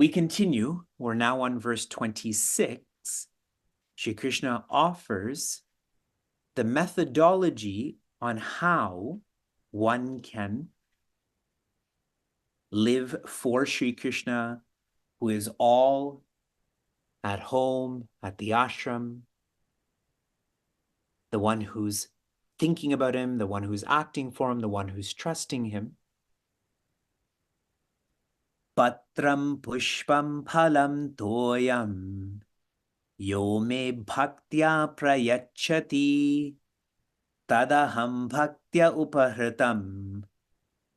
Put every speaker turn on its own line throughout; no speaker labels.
we continue. We're now on verse 26. Shri Krishna offers the methodology on how one can live for Shri Krishna, who is all at home, at the ashram, the one who's thinking about him, the one who's acting for him, the one who's trusting him. Patram pushpam phalam toyam yo me bhaktya prayachati tadaham bhaktya upahritam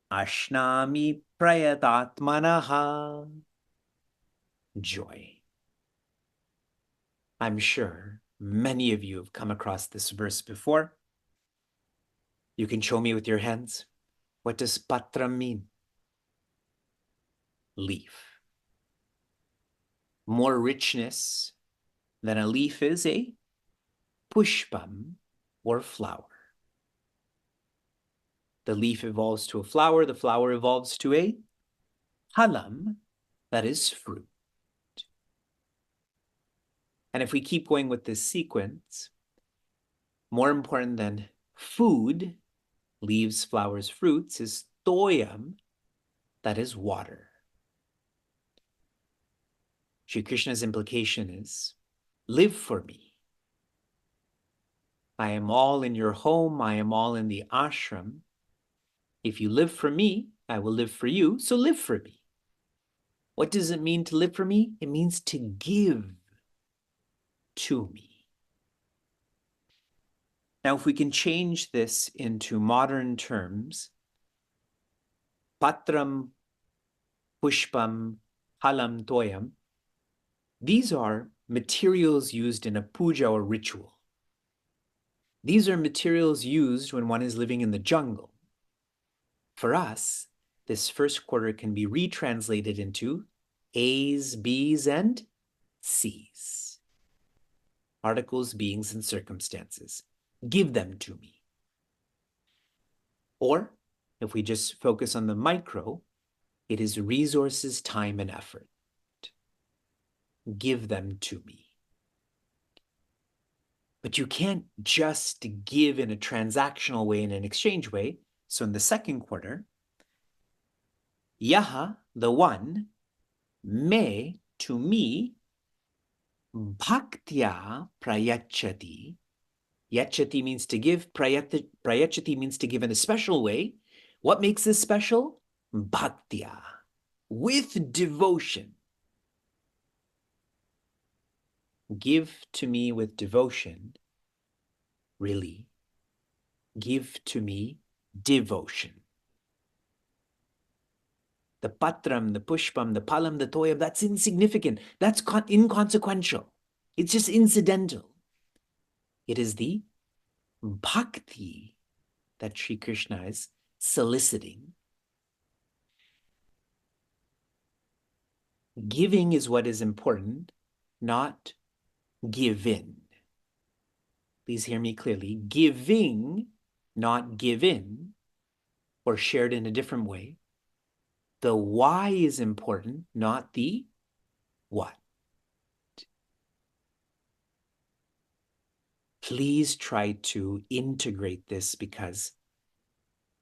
ashnami prayatatmanaha. Joy. I'm sure many of you have come across this verse before. You can show me with your hands. What does patram mean? Leaf. More richness than a leaf is a pushpam, or flower. The leaf evolves to a flower, the flower evolves to a phalam, that is fruit. And if we keep going with this sequence, more important than food, leaves, flowers, fruits, is toyam, that is water. Shri Krishna's implication is, live for me. I am all in your home, I am all in the ashram. If you live for me, I will live for you, so live for me. What does it mean to live for me? It means to give to me. Now, if we can change this into modern terms, patram, pushpam, halam, toyam, these are materials used in a puja or ritual. These are materials used when one is living in the jungle. For us, this first quarter can be retranslated into A's, B's, and C's. Articles, beings, and circumstances. Give them to me. Or, if we just focus on the micro, it is resources, time, and effort. Give them to me. But you can't just give in a transactional way, in an exchange way. So in the second quarter, yaha, the one, me, to me, bhaktya prayachati. Yachati means to give, prayachati means to give in a special way. What makes this special? Bhaktya, with devotion. Give to me with devotion, really. Give to me devotion. The patram, the pushpam, the palam, the toyam, that's insignificant. That's inconsequential. It's just incidental. It is the bhakti that Shri Krishna is soliciting. Giving is what is important, not give in. Please hear me clearly. Giving, not give in, or shared in a different way. The why is important, not the what. Please try to integrate this, because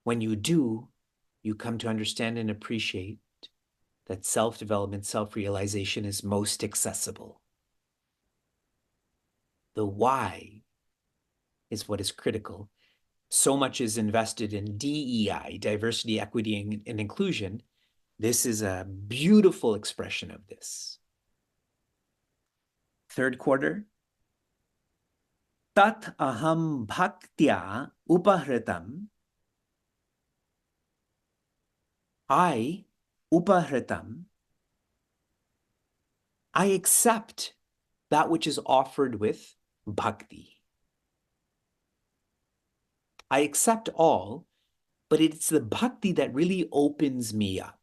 when you do, you come to understand and appreciate that self-development, self-realization is most accessible. The why is what is critical. So much is invested in DEI, diversity, equity, and inclusion. This is a beautiful expression of this. Third quarter. Tat aham bhaktya upahritam. I, upahritam, I accept that which is offered with bhakti. I accept all, but it's the bhakti that really opens me up.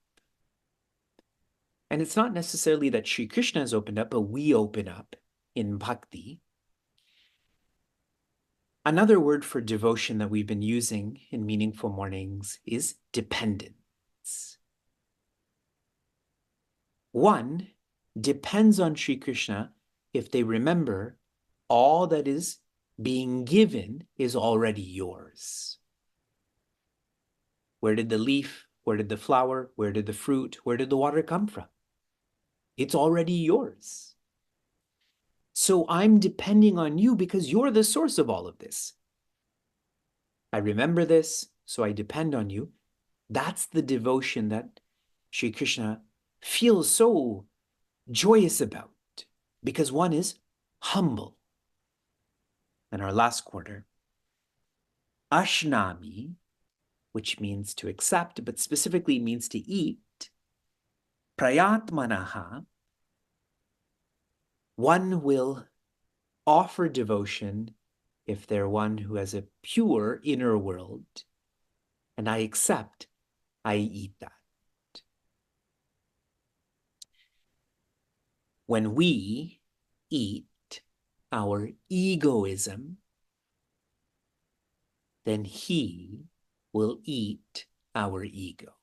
And it's not necessarily that Shri Krishna has opened up, but we open up in bhakti. Another word for devotion that we've been using in Meaningful Mornings is dependence. One depends on Shri Krishna if they remember all that is being given is already yours. Where did the leaf, where did the flower, where did the fruit, where did the water come from? It's already yours. So I'm depending on you because you're the source of all of this. I remember this, so I depend on you. That's the devotion that Shri Krishna feels so joyous about, because one is humble. And our last quarter, Ashnami, which means to accept, but specifically means to eat, Prayatmanaha, one will offer devotion if they're one who has a pure inner world, and I accept, I eat that. When we eat our egoism, then he will eat our ego.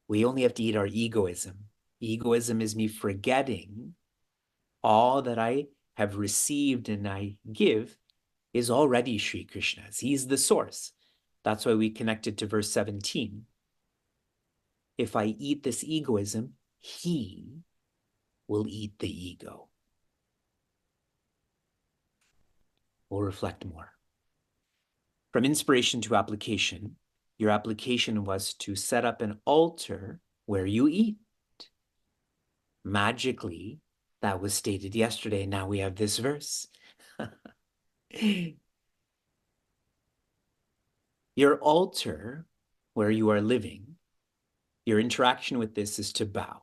We only have to eat our egoism. Egoism is me forgetting all that I have received and I give is already Shri Krishna's. He's the source. That's why we connected to verse 17. If I eat this egoism, he will eat the ego. We'll reflect more. From inspiration to application, your application was to set up an altar where you eat. Magically, that was stated yesterday. Now we have this verse. Your altar where you are living, your interaction with this is to bow.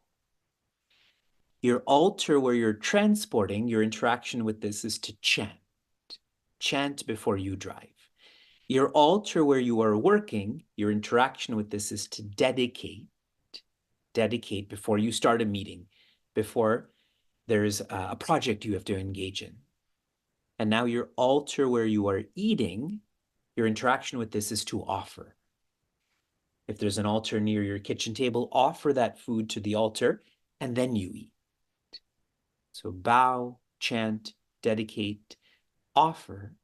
Your altar where you're transporting, your interaction with this is to chant. Chant before you drive. Your altar where you are working, your interaction with this is to dedicate. Dedicate before you start a meeting, before there's a project you have to engage in. And now your altar where you are eating, your interaction with this is to offer. If there's an altar near your kitchen table, offer that food to the altar, and then you eat. So bow, chant, dedicate, offer.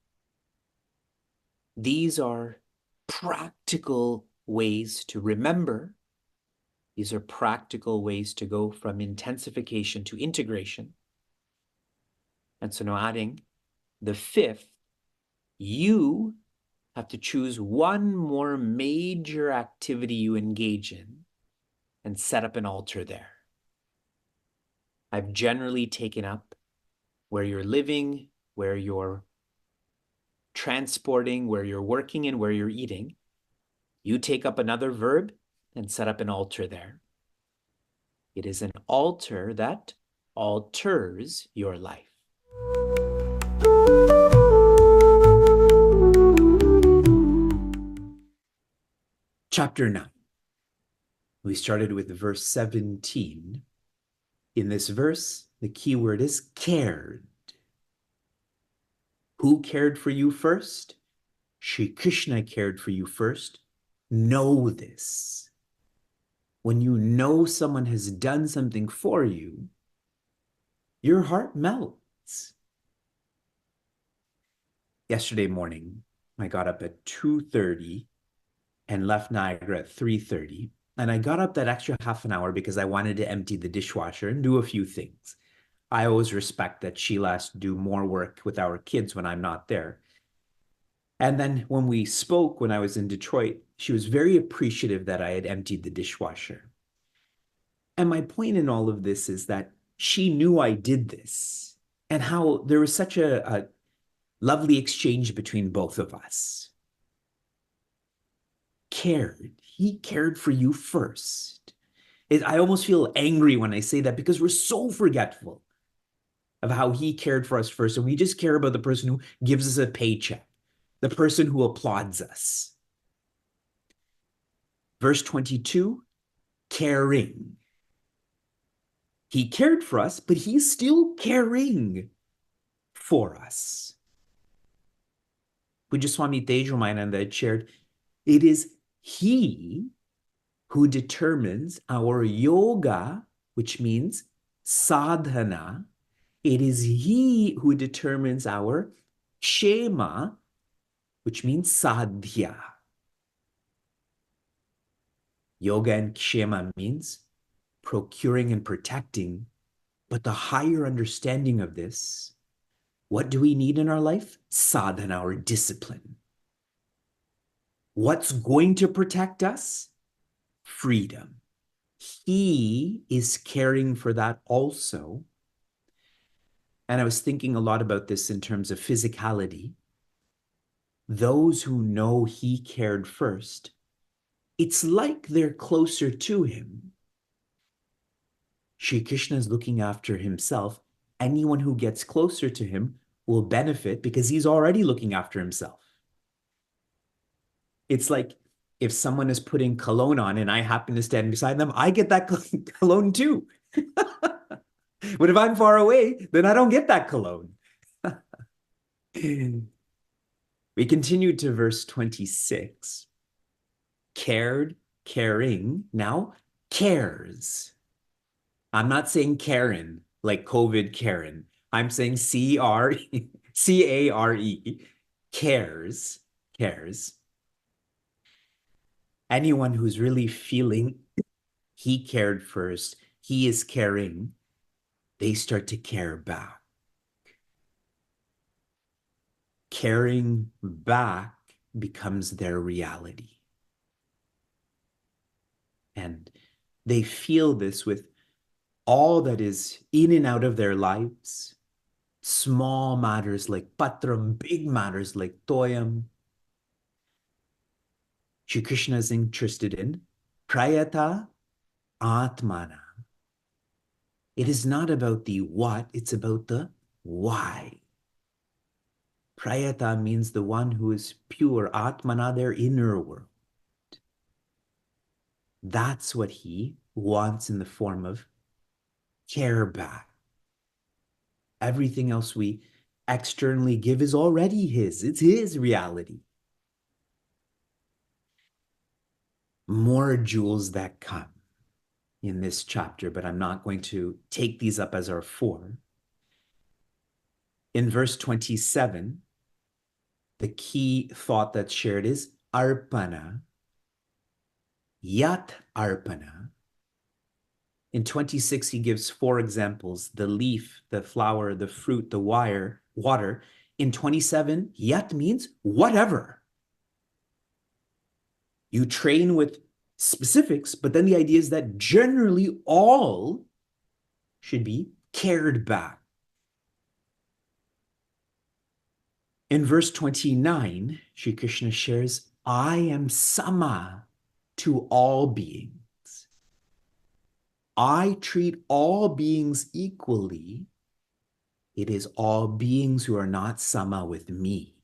These are practical ways to remember. These are practical ways to go from intensification to integration. And so now adding the fifth, you have to choose one more major activity you engage in and set up an altar there. I've generally taken up where you're living, where you're transporting, where you're working, and where you're eating. You take up another verb and set up an altar there. It is an altar that alters your life. Chapter 9. We started with verse 17. In this verse, the key word is cared. Who cared for you first? Shri Krishna cared for you first. Know this. When you know someone has done something for you, your heart melts. Yesterday morning, I got up at 2:30 and left Niagara at 3:30. And I got up that extra half an hour because I wanted to empty the dishwasher and do a few things. I always respect that Sheila has to do more work with our kids when I'm not there. And then when we spoke, when I was in Detroit, she was very appreciative that I had emptied the dishwasher. And my point in all of this is that she knew I did this and how there was such a lovely exchange between both of us. Cared. He cared for you first. I almost feel angry when I say that because we're so forgetful of how he cared for us first. And we just care about the person who gives us a paycheck, the person who applauds us. Verse 22, caring. He cared for us, but he's still caring for us. Pujya Swami Tejramananda had shared, it is he who determines our yoga, which means sadhana. It is he who determines our kshema, which means sadhya. Yoga and kshema means procuring and protecting, but the higher understanding of this, what do we need in our life? Sadhana, or discipline. What's going to protect us? Freedom. He is caring for that also. And I was thinking a lot about this in terms of physicality. Those who know he cared first, it's like they're closer to him. Shri Krishna is looking after himself. Anyone who gets closer to him will benefit because he's already looking after himself. It's like if someone is putting cologne on and I happen to stand beside them, I get that cologne too. But if I'm far away, then I don't get that cologne. We continue to verse 26. Cared, caring, now cares. I'm not saying Karen, like COVID Karen. I'm saying C-A-R-E, cares, cares. Anyone who's really feeling he cared first, he is caring, they start to care back. Caring back becomes their reality. And they feel this with all that is in and out of their lives. Small matters like patram, big matters like toyam. Shri Krishna is interested in prayata atmana. It is not about the what, it's about the why. Prayata means the one who is pure, atmana, their inner world. That's what he wants in the form of care back. Everything else we externally give is already his. It's his reality. More jewels that come in this chapter, but I'm not going to take these up as our four. In verse 27, the key thought that's shared is arpana, yat arpana. In 26, he gives four examples: the leaf, the flower, the fruit, the water. In 27, yat means whatever. You train with specifics, but then the idea is that generally all should be cared back. In verse 29, Shri Krishna shares, I am sama to all beings. I treat all beings equally. It is all beings who are not sama with me.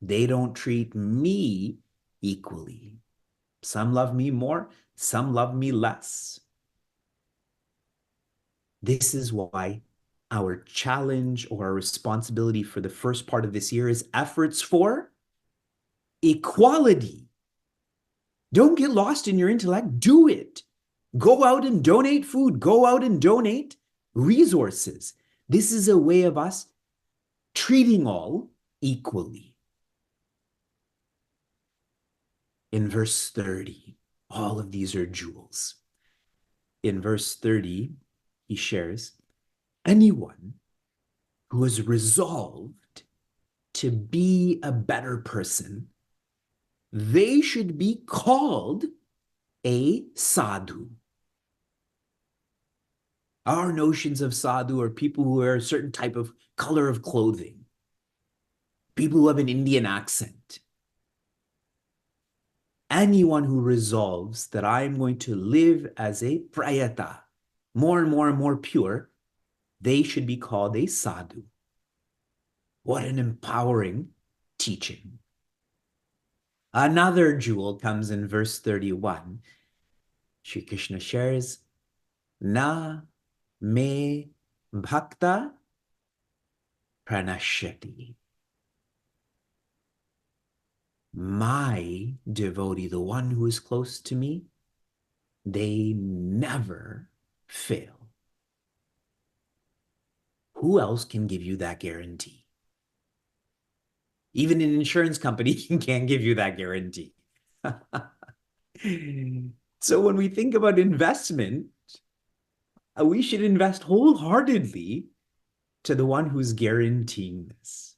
They don't treat me equally. Some love me more, some love me less. This is why our challenge or our responsibility for the first part of this year is efforts for equality. Don't get lost in your intellect. Do it. Go out and donate food. Go out and donate resources. This is a way of us treating all equally. In verse 30, all of these are jewels. In verse 30, he shares, anyone who is resolved to be a better person, they should be called a sadhu. Our notions of sadhu are people who wear a certain type of color of clothing, people who have an Indian accent. Anyone who resolves that I'm going to live as a prayata, more and more and more pure, they should be called a sadhu. What an empowering teaching. Another jewel comes in verse 31. Shri Krishna shares, na me bhakta pranashyati. my devotee, the one who is close to me, they never fail. Who else can give you that guarantee? Even an insurance company can't give you that guarantee. So when we think about investment, we should invest wholeheartedly to the one who's guaranteeing this.